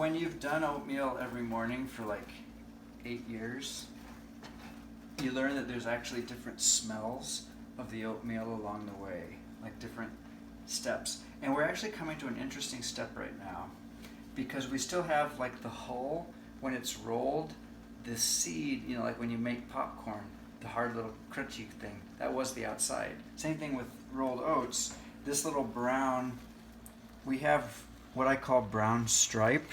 When you've done oatmeal every morning for like 8 years, you learn that there's actually different smells of the oatmeal along the way, like different steps. And we're actually coming to an interesting step right now because we still have like the hull when it's rolled, the seed, you know, like when you make popcorn, the hard little crunchy thing, that was the outside. Same thing with rolled oats. This little brown, we have what I call brown stripe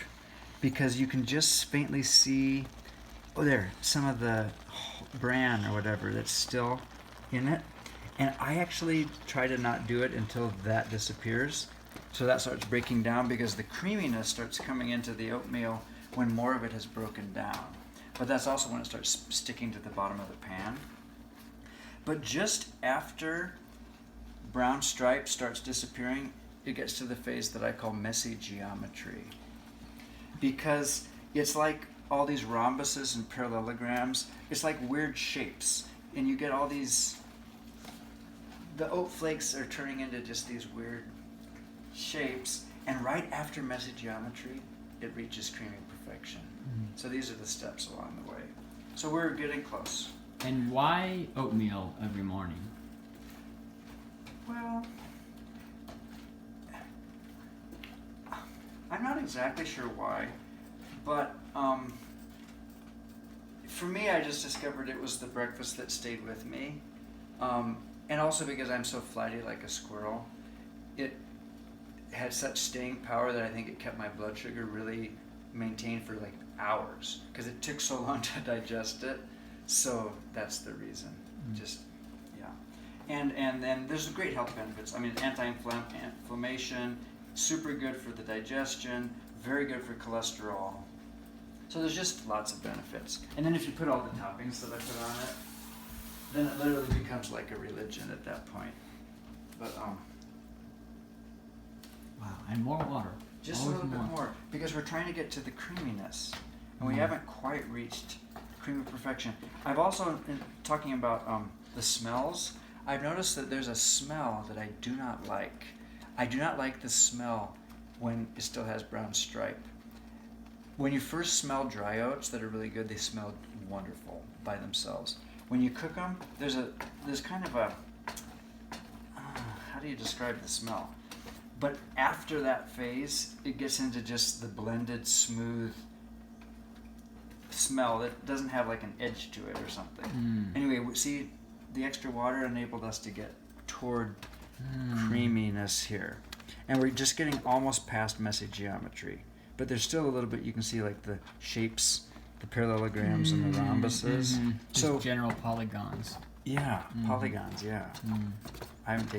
because you can just faintly see, oh there, some of the bran or whatever that's still in it. And I actually try to not do it until that disappears. So that starts breaking down because the creaminess starts coming into the oatmeal when more of it has broken down. But that's also when it starts sticking to the bottom of the pan. But just after brown stripe starts disappearing, it gets to the phase that I call messy geometry. Because it's like all these rhombuses and parallelograms, it's like weird shapes. And you get all these, the oat flakes are turning into just these weird shapes. And right after messy geometry, it reaches creamy perfection. Mm-hmm. So these are the steps along the way. So we're getting close. And why oatmeal every morning? Well, I'm not exactly sure why, but for me, I just discovered it was the breakfast that stayed with me. And also because I'm so flighty like a squirrel, it had such staying power that I think it kept my blood sugar really maintained for like hours because it took so long to digest it. So that's the reason. Just, yeah. And then there's great health benefits. I mean, anti-inflammation, super good for the digestion, very good for cholesterol. So there's just lots of benefits. And then if you put all the toppings that I put on it, then it literally becomes like a religion at that point. But wow, and more water. Just always a little bit more because we're trying to get to the creaminess, and we haven't quite reached creamy perfection. I've also, in talking about the smells, I've noticed that there's a smell that I do not like. I do not like the smell when it still has brown stripe. When you first smell dry oats that are really good, they smell wonderful by themselves. When you cook them, there's kind of a, how do you describe the smell? But after that phase, it gets into just the blended, smooth smell that doesn't have like an edge to it or something. Anyway, see, the extra water enabled us to get toward creaminess here. And we're just getting almost past messy geometry. But there's still a little bit, you can see like the shapes, the parallelograms and the rhombuses. Just so general polygons. Yeah, polygons, yeah. I haven't taken